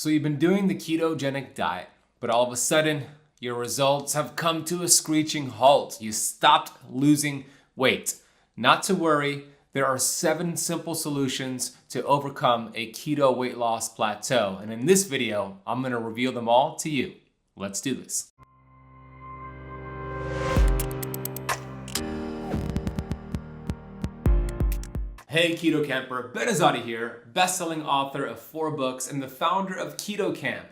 So you've been doing the ketogenic diet, but all of a sudden your results have come to a screeching halt. You stopped losing weight. Not to worry, there are 7 simple solutions to overcome a keto weight loss plateau. And in this video, I'm going to reveal them all to you. Let's do this. Hey Keto Camper, Ben Azadi here, best-selling author of 4 books and the founder of Keto Camp.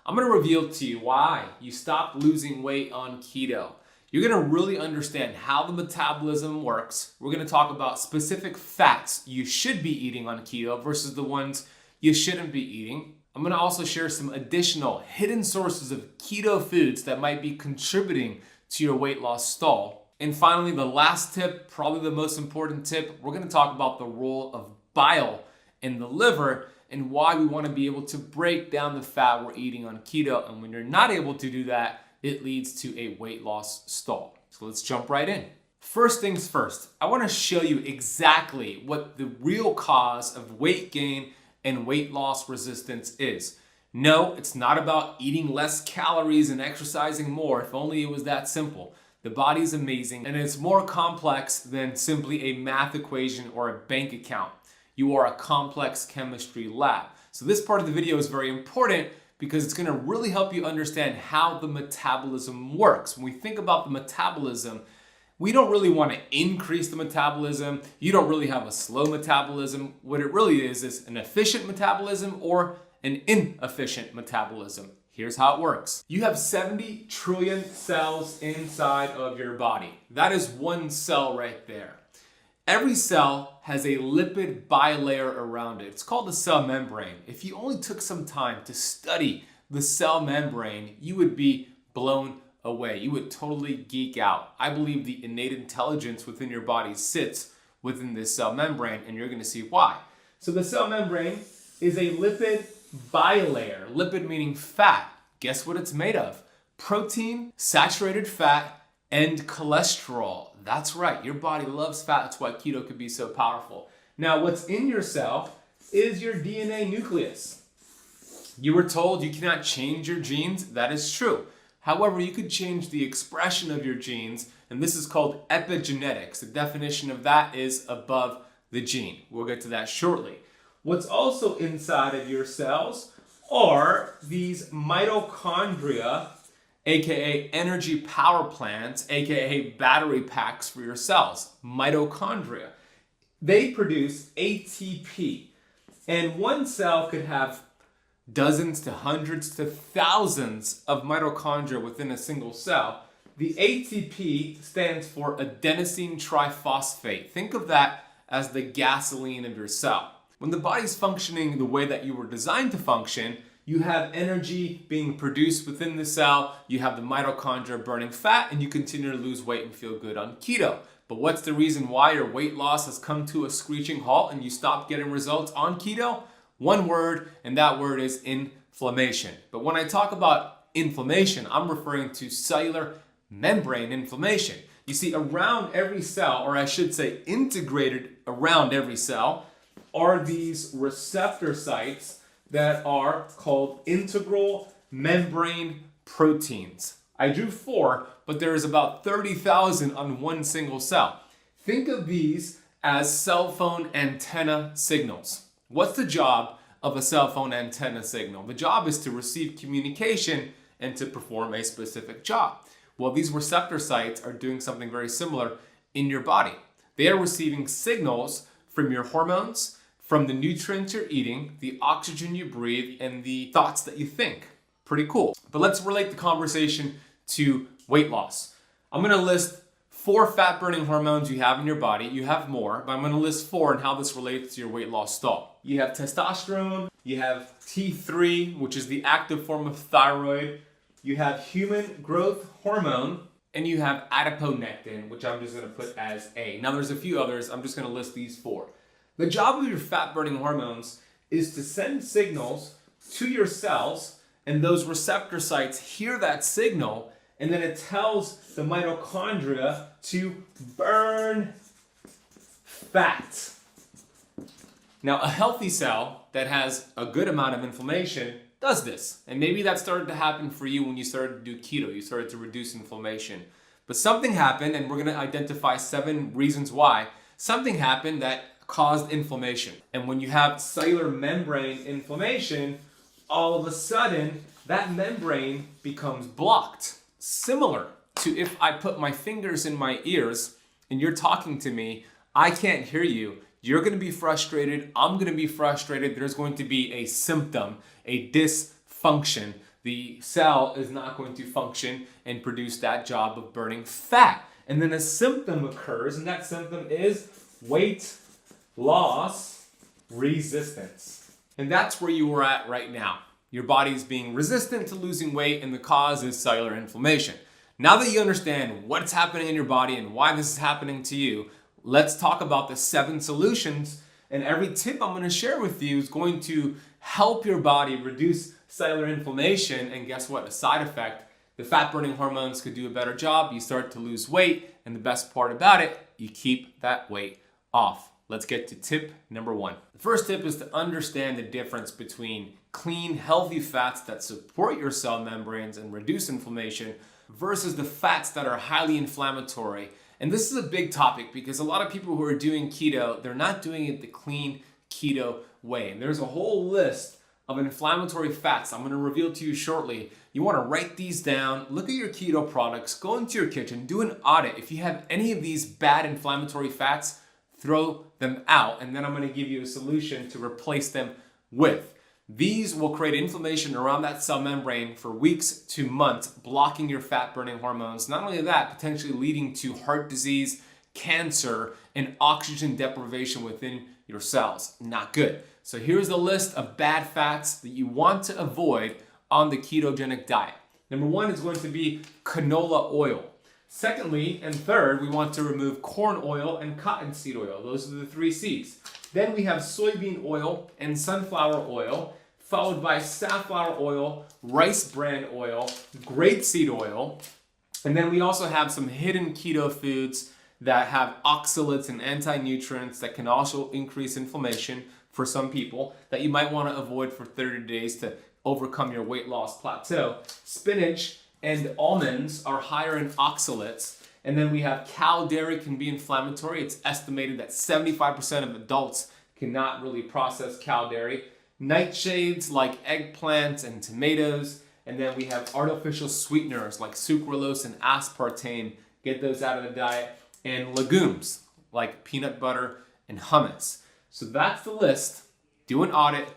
I'm going to reveal to you why you stopped losing weight on keto. You're going to really understand how the metabolism works. We're going to talk about specific fats you should be eating on keto versus the ones you shouldn't be eating. I'm going to also share some additional hidden sources of keto foods that might be contributing to your weight loss stall. And finally, the last tip, probably the most important tip, we're going to talk about the role of bile in the liver and why we want to be able to break down the fat we're eating on keto. And when you're not able to do that, it leads to a weight loss stall. So let's jump right in. First things first, I want to show you exactly what the real cause of weight gain and weight loss resistance is. No, it's not about eating less calories and exercising more. If only it was that simple. The body is amazing and it's more complex than simply a math equation or a bank account. You are a complex chemistry lab. So this part of the video is very important because it's going to really help you understand how the metabolism works. When we think about the metabolism, we don't really want to increase the metabolism. You don't really have a slow metabolism. What it really is an efficient metabolism or an inefficient metabolism. Here's how it works. You have 70 trillion cells inside of your body. That is one cell right there. Every cell has a lipid bilayer around it. It's called the cell membrane. If you only took some time to study the cell membrane, you would be blown away. You would totally geek out. I believe the innate intelligence within your body sits within this cell membrane, and you're going to see why. So the cell membrane is a lipid bilayer, lipid meaning fat. Guess what it's made of? Protein, saturated fat, and cholesterol. That's right, your body loves fat. That's why keto could be so powerful. Now, what's in your cell is your DNA nucleus. You were told you cannot change your genes. That is true. However, you could change the expression of your genes, and this is called epigenetics. The definition of that is above the gene. We'll get to that shortly. What's also inside of your cells are these mitochondria, aka energy power plants, aka battery packs for your cells. Mitochondria. They produce ATP. And one cell could have dozens to hundreds to thousands of mitochondria within a single cell. The ATP stands for adenosine triphosphate. Think of that as the gasoline of your cell. When the body's functioning the way that you were designed to function, you have energy being produced within the cell, you have the mitochondria burning fat, and you continue to lose weight and feel good on keto. But what's the reason why your weight loss has come to a screeching halt and you stop getting results on keto? One word, and that word is inflammation. But when I talk about inflammation, I'm referring to cellular membrane inflammation. You see, around every cell, or I should say integrated around every cell, are these receptor sites that are called integral membrane proteins. I drew 4, but there is about 30,000 on one single cell. Think of these as cell phone antenna signals. What's the job of a cell phone antenna signal? The job is to receive communication and to perform a specific job. Well, these receptor sites are doing something very similar in your body. They are receiving signals from your hormones, from the nutrients you're eating, the oxygen you breathe, and the thoughts that you think. Pretty cool. But let's relate the conversation to weight loss. I'm going to list 4 fat-burning hormones you have in your body. You have more, but I'm going to list 4 and how this relates to your weight loss stall. You have testosterone, you have T3, which is the active form of thyroid, you have human growth hormone, and you have adiponectin, which I'm just going to put as A. Now there's a few others. I'm just going to list these 4. The job of your fat-burning hormones is to send signals to your cells, and those receptor sites hear that signal, and then it tells the mitochondria to burn fat. Now, a healthy cell that has a good amount of inflammation does this. And maybe that started to happen for you when you started to do keto. You started to reduce inflammation. But something happened, and we're going to identify 7 reasons why. Something happened that caused inflammation. And when you have cellular membrane inflammation, all of a sudden, that membrane becomes blocked. Similar to if I put my fingers in my ears and you're talking to me, I can't hear you. You're going to be frustrated. I'm going to be frustrated. There's going to be a symptom, a dysfunction. The cell is not going to function and produce that job of burning fat. And then a symptom occurs, and that symptom is weight loss resistance. And that's where you are at right now. Your body is being resistant to losing weight, and the cause is cellular inflammation. Now that you understand what's happening in your body and why this is happening to you, let's talk about the 7 solutions. And every tip I'm going to share with you is going to help your body reduce cellular inflammation. And guess what? A side effect, the fat-burning hormones could do a better job. You start to lose weight. And the best part about it, you keep that weight off. Let's get to tip number 1. The first tip is to understand the difference between clean, healthy fats that support your cell membranes and reduce inflammation versus the fats that are highly inflammatory. And this is a big topic because a lot of people who are doing keto, they're not doing it the clean keto way. And there's a whole list of inflammatory fats I'm going to reveal to you shortly. You want to write these down, look at your keto products, go into your kitchen, do an audit. If you have any of these bad inflammatory fats, throw them out, and then I'm going to give you a solution to replace them with. These will create inflammation around that cell membrane for weeks to months, blocking your fat-burning hormones. Not only that, potentially leading to heart disease, cancer, and oxygen deprivation within your cells. Not good. So here's the list of bad fats that you want to avoid on the ketogenic diet. Number 1 is going to be canola oil. Secondly, and third, we want to remove corn oil and cottonseed oil. Those are the 3 C's. Then we have soybean oil and sunflower oil, followed by safflower oil, rice bran oil, grapeseed oil. And then we also have some hidden keto foods that have oxalates and anti-nutrients that can also increase inflammation for some people that you might want to avoid for 30 days to overcome your weight loss plateau. Spinach and almonds are higher in oxalates. And then we have cow dairy can be inflammatory. It's estimated that 75% of adults cannot really process cow dairy. Nightshades like eggplants and tomatoes. And then we have artificial sweeteners like sucralose and aspartame. Get those out of the diet. And legumes like peanut butter and hummus. So that's the list. Do an audit,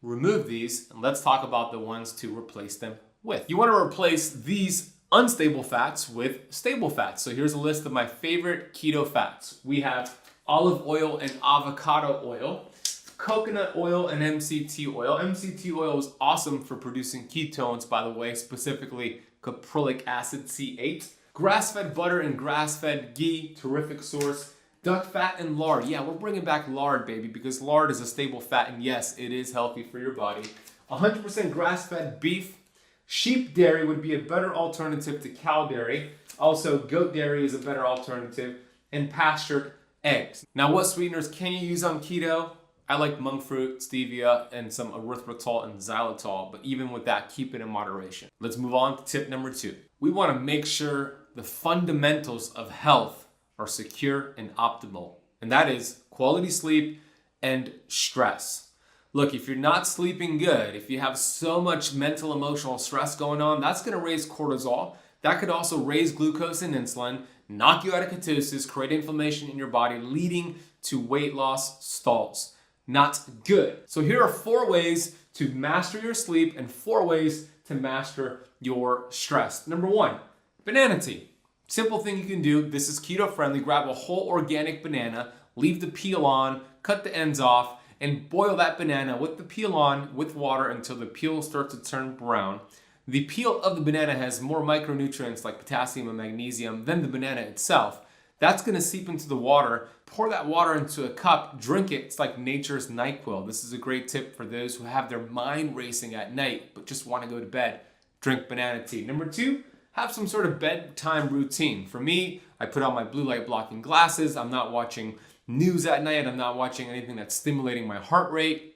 remove these, and let's talk about the ones to replace them with. You want to replace these unstable fats with stable fats. So here's a list of my favorite keto fats. We have olive oil and avocado oil, coconut oil and MCT oil. MCT oil is awesome for producing ketones, by the way, specifically caprylic acid C8. Grass-fed butter and grass-fed ghee, terrific source. Duck fat and lard. Yeah, we're bringing back lard, baby, because lard is a stable fat, and yes, it is healthy for your body. 100% grass-fed beef. Sheep dairy would be a better alternative to cow dairy. Also, goat dairy is a better alternative. And pastured eggs. Now, what sweeteners can you use on keto? I like monk fruit, stevia, and some erythritol and xylitol, but even with that, keep it in moderation. Let's move on to tip number 2. We want to make sure the fundamentals of health are secure and optimal, and that is quality sleep and stress. Look, if you're not sleeping good, if you have so much mental, emotional stress going on, that's going to raise cortisol. That could also raise glucose and insulin, knock you out of ketosis, create inflammation in your body, leading to weight loss stalls. Not good. So here are 4 ways to master your sleep and 4 ways to master your stress. Number 1, banana tea. Simple thing you can do. This is keto friendly. Grab a whole organic banana, leave the peel on, cut the ends off, and boil that banana with the peel on with water until the peel starts to turn brown. The peel of the banana has more micronutrients like potassium and magnesium than the banana itself. That's going to seep into the water. Pour that water into a cup, drink it. It's like nature's NyQuil. This is a great tip for those who have their mind racing at night but just want to go to bed. Drink banana tea. Number 2, have some sort of bedtime routine. For me, I put on my blue light blocking glasses. I'm not watching news at night. I'm not watching anything that's stimulating my heart rate.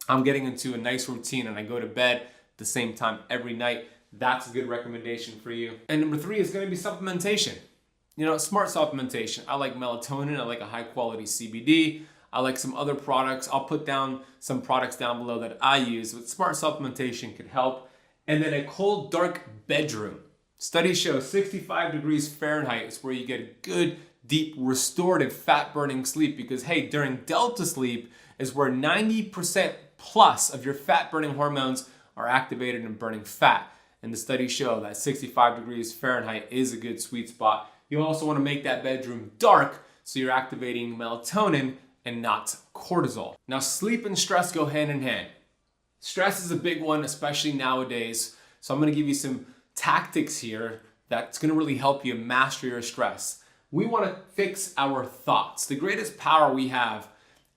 I'm getting into a nice routine and I go to bed the same time every night. That's a good recommendation for you. And number 3 is going to be supplementation. Smart supplementation. I like melatonin. I like a high quality CBD. I like some other products. I'll put down some products down below that I use, but smart supplementation could help. And then a cold, dark bedroom. Studies show 65 degrees Fahrenheit is where you get good, deep, restorative, fat-burning sleep because, hey, during delta sleep is where 90% plus of your fat-burning hormones are activated and burning fat. And the studies show that 65 degrees Fahrenheit is a good sweet spot. You also want to make that bedroom dark so you're activating melatonin and not cortisol. Now, sleep and stress go hand in hand. Stress is a big one, especially nowadays. So I'm going to give you some tactics here that's going to really help you master your stress. We want to fix our thoughts. The greatest power we have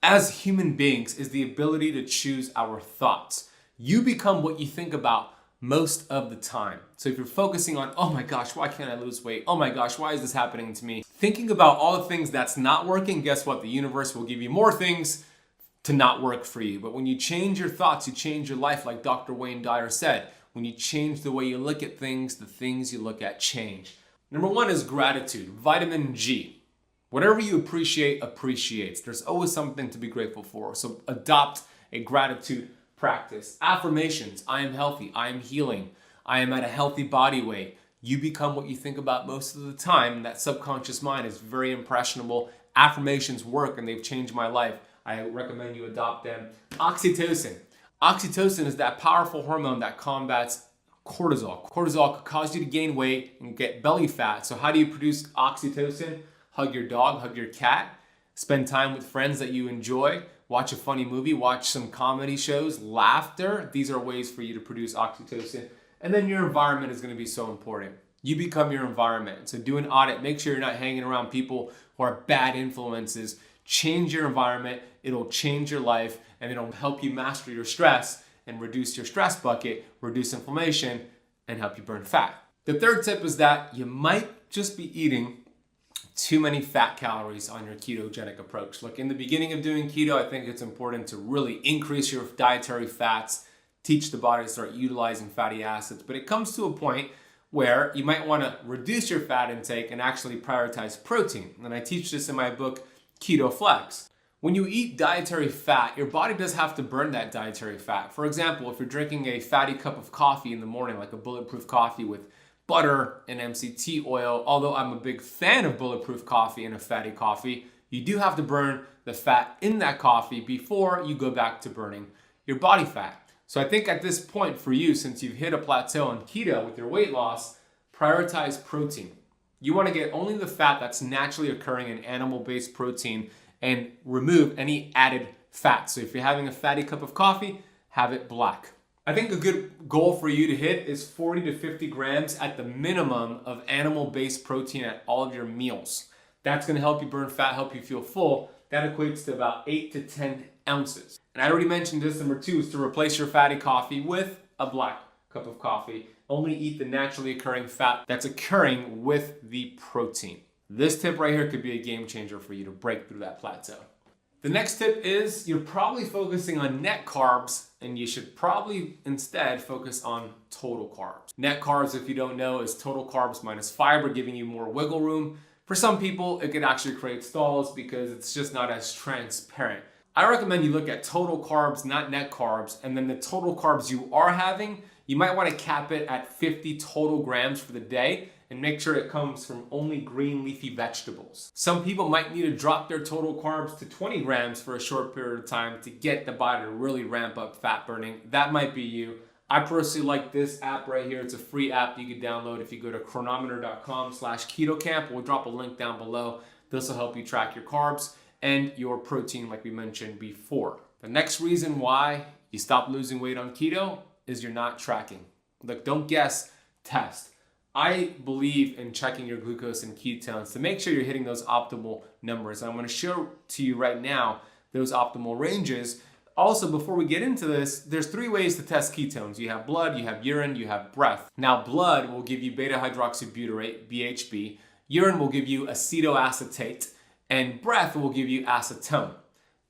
as human beings is the ability to choose our thoughts. You become what you think about most of the time. So if you're focusing on, oh my gosh, why can't I lose weight? Oh my gosh, why is this happening to me? Thinking about all the things that's not working, guess what? The universe will give you more things to not work for you. But when you change your thoughts, you change your life, like Dr. Wayne Dyer said. When you change the way you look at things, the things you look at change. Number 1 is gratitude, vitamin G. Whatever you appreciate, appreciates. There's always something to be grateful for. So adopt a gratitude practice. Affirmations, I am healthy, I am healing, I am at a healthy body weight. You become what you think about most of the time. That subconscious mind is very impressionable. Affirmations work and they've changed my life. I recommend you adopt them. Oxytocin. Oxytocin is that powerful hormone that combats cortisol. Cortisol could cause you to gain weight and get belly fat. So how do you produce oxytocin? Hug your dog, hug your cat, spend time with friends that you enjoy, watch a funny movie, watch some comedy shows, laughter. These are ways for you to produce oxytocin. And then your environment is going to be so important. You become your environment. So do an audit. Make sure you're not hanging around people who are bad influences. Change your environment. It'll change your life and it'll help you master your stress and reduce your stress bucket, reduce inflammation, and help you burn fat. The third tip is that you might just be eating too many fat calories on your ketogenic approach. Look, in the beginning of doing keto, I think it's important to really increase your dietary fats, teach the body to start utilizing fatty acids. But it comes to a point where you might want to reduce your fat intake and actually prioritize protein. And I teach this in my book, Keto Flex. When you eat dietary fat, your body does have to burn that dietary fat. For example, if you're drinking a fatty cup of coffee in the morning, like a bulletproof coffee with butter and MCT oil, although I'm a big fan of bulletproof coffee and a fatty coffee, you do have to burn the fat in that coffee before you go back to burning your body fat. So I think at this point for you, since you've hit a plateau on keto with your weight loss, prioritize protein. You want to get only the fat that's naturally occurring in animal-based protein and remove any added fat. So if you're having a fatty cup of coffee, have it black. I think a good goal for you to hit is 40 to 50 grams at the minimum of animal-based protein at all of your meals. That's going to help you burn fat, help you feel full. That equates to about 8 to 10 ounces. And I already mentioned this, number 2 is to replace your fatty coffee with a black cup of coffee. Only eat the naturally occurring fat that's occurring with the protein. This tip right here could be a game changer for you to break through that plateau. The next tip is you're probably focusing on net carbs and you should probably instead focus on total carbs. Net carbs, if you don't know, is total carbs minus fiber, giving you more wiggle room. For some people, it could actually create stalls because it's just not as transparent. I recommend you look at total carbs, not net carbs, and then the total carbs you are having, you might want to cap it at 50 total grams for the day and make sure it comes from only green leafy vegetables. Some people might need to drop their total carbs to 20 grams for a short period of time to get the body to really ramp up fat burning. That might be you. I personally like this app right here. It's a free app you can download if you go to chronometer.com/ketocamp. We'll drop a link down below. This will help you track your carbs and your protein like we mentioned before. The next reason why you stop losing weight on keto is you're not tracking. Look, don't guess, test. I believe in checking your glucose and ketones to make sure you're hitting those optimal numbers. And I'm going to show to you right now those optimal ranges. Also, before we get into this, there's 3 ways to test ketones. You have blood, you have urine, you have breath. Now, blood will give you beta hydroxybutyrate, BHB. Urine will give you acetoacetate. And breath will give you acetone.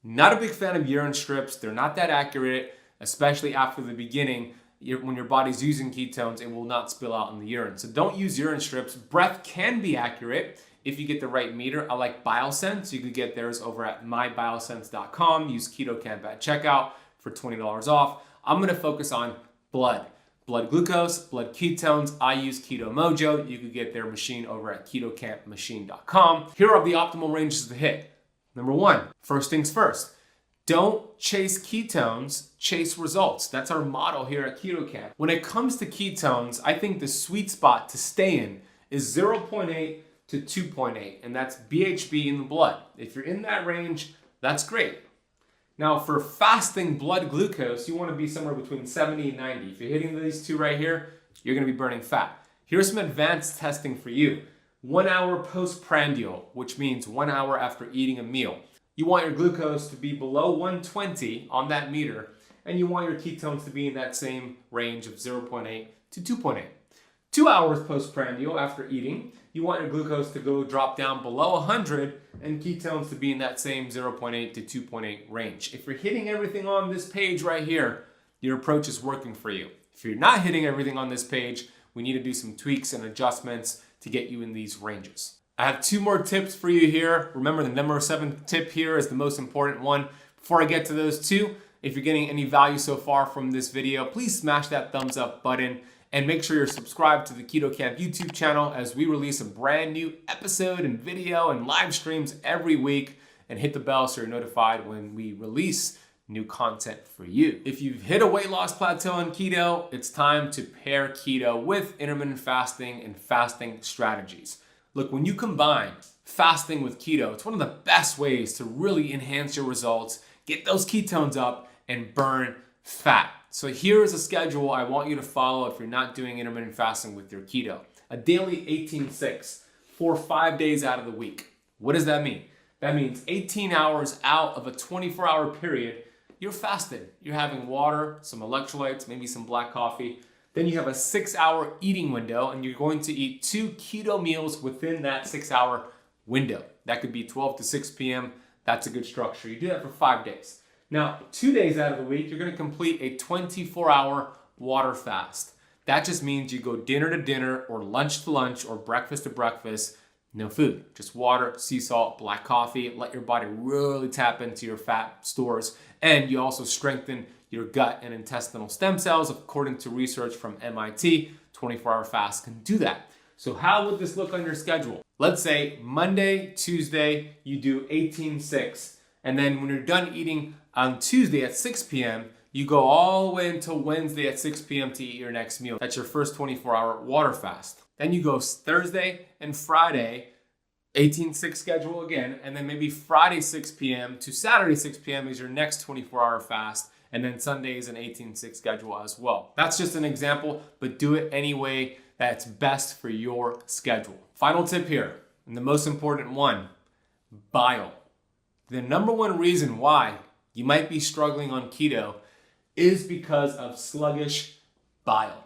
Not a big fan of urine strips. They're not that accurate, especially after the beginning. when your body's using ketones, it will not spill out in the urine. So don't use urine strips. Breath can be accurate if you get the right meter. I like BioSense. You could get theirs over at mybiosense.com. Use KetoCamp at checkout for $20 off. I'm going to focus on blood glucose, blood ketones. I use Keto Mojo. You could get their machine over at ketocampmachine.com. Here are the optimal ranges to hit. Number one, first things first. Don't chase ketones, chase results. That's our motto here at Keto Camp. When it comes to ketones, I think the sweet spot to stay in is 0.8 to 2.8, and that's BHB in the blood. If you're in that range, that's great. Now for fasting blood glucose, you want to be somewhere between 70 and 90. If you're hitting these two right here, you're going to be burning fat. Here's some advanced testing for you. 1 hour postprandial, which means 1 hour after eating a meal. You want your glucose to be below 120 on that meter, and you want your ketones to be in that same range of 0.8 to 2.8. 2 hours postprandial after eating, you want your glucose to drop down below 100 and ketones to be in that same 0.8 to 2.8 range. If you're hitting everything on this page right here, your approach is working for you. If you're not hitting everything on this page, we need to do some tweaks and adjustments to get you in these ranges. I have 2 more tips for you here. Remember, the number 7 tip here is the most important one. Before I get to those 2, if you're getting any value so far from this video, please smash that thumbs up button and make sure you're subscribed to the Keto Camp YouTube channel as we release a brand new episode and video and live streams every week, and hit the bell so you're notified when we release new content for you. If you've hit a weight loss plateau on keto, it's time to pair keto with intermittent fasting and fasting strategies. Look, when you combine fasting with keto, it's one of the best ways to really enhance your results, get those ketones up, and burn fat. So here is a schedule I want you to follow if you're not doing intermittent fasting with your keto. A daily 18-6 for 5 days out of the week. What does that mean? That means 18 hours out of a 24-hour period, you're fasted. You're having water, some electrolytes, maybe some black coffee. Then you have a 6-hour eating window, and you're going to eat 2 keto meals within that 6-hour window. That could be 12 to 6 p.m. That's a good structure. You do that for 5 days. Now, 2 days out of the week, you're going to complete a 24-hour water fast. That just means you go dinner to dinner or lunch to lunch or breakfast to breakfast. No food, just water, sea salt, black coffee. Let your body really tap into your fat stores. And you also strengthen your gut and intestinal stem cells. According to research from MIT, 24-hour fast can do that. So how would this look on your schedule? Let's say Monday, Tuesday, you do 18-6. And then when you're done eating on Tuesday at 6 p.m., you go all the way until Wednesday at 6 p.m. to eat your next meal. That's your first 24-hour water fast. Then you go Thursday and Friday, 18-6 schedule again, and then maybe Friday 6 p.m. to Saturday 6 p.m. is your next 24-hour fast, and then Sunday is an 18-6 schedule as well. That's just an example, but do it any way that's best for your schedule. Final tip here, and the most important one, bile. The number one reason why you might be struggling on keto is because of sluggish bile.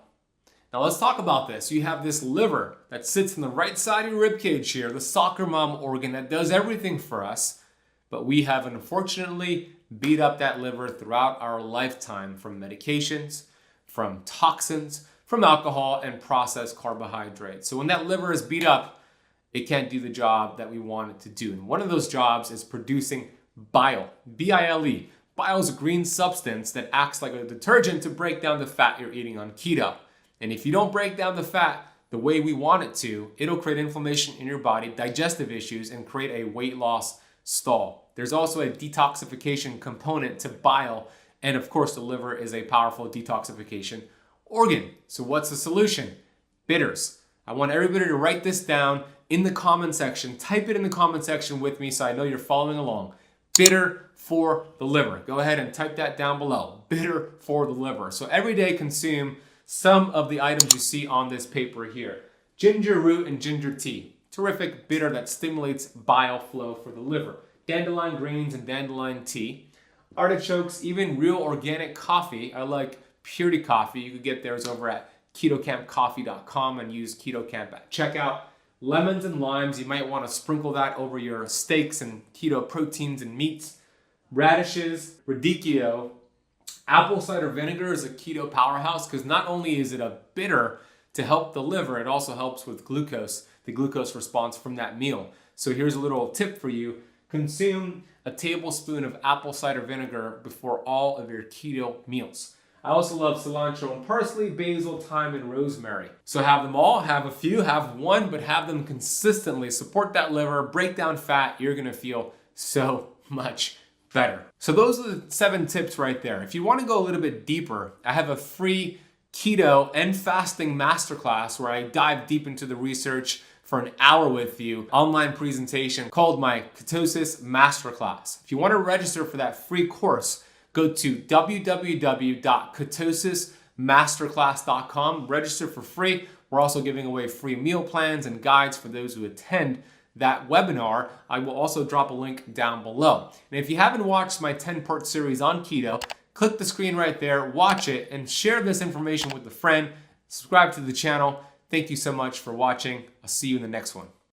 Now let's talk about this. You have this liver that sits in the right side of your rib cage here, the soccer mom organ that does everything for us, but we have unfortunately beat up that liver throughout our lifetime from medications, from toxins, from alcohol, and processed carbohydrates. So when that liver is beat up, it can't do the job that we want it to do. And one of those jobs is producing bile, B-I-L-E. Bile is a green substance that acts like a detergent to break down the fat you're eating on keto. And if you don't break down the fat the way we want it to, it'll create inflammation in your body, digestive issues, and create a weight loss stall. There's also a detoxification component to bile, and of course the liver is a powerful detoxification organ. So what's the solution? Bitters. I want everybody to write this down in the comment section. Type it in the comment section with me so I know you're following along. Bitter for the liver. Go ahead and type that down below. Bitter for the liver. So every day consume some of the items you see on this paper here. Ginger root and ginger tea. Terrific bitter that stimulates bile flow for the liver. Dandelion greens and dandelion tea. Artichokes, even real organic coffee. I like Purity Coffee. You could get theirs over at ketocampcoffee.com and use KetoCamp at checkout. Lemons and limes, you might want to sprinkle that over your steaks and keto proteins and meats. Radishes, radicchio, Apple cider vinegar is a keto powerhouse because not only is it a bitter to help the liver, it also helps with glucose, the glucose response from that meal. So here's a little tip for you. Consume a tablespoon of apple cider vinegar before all of your keto meals. I also love cilantro and parsley, basil, thyme, and rosemary. So have them all, have a few, have one, but have them consistently. Support that liver, break down fat. You're gonna feel so much better. So those are the 7 tips right there. If you want to go a little bit deeper, I have a free keto and fasting masterclass where I dive deep into the research for an hour with you, online presentation called my Ketosis Masterclass. If you want to register for that free course, go to www.ketosismasterclass.com, register for free. We're also giving away free meal plans and guides for those who attend that webinar. I will also drop a link down below. And if you haven't watched my 10-part series on keto, click the screen right there, watch it, and share this information with a friend. Subscribe to the channel. Thank you so much for watching. I'll see you in the next one.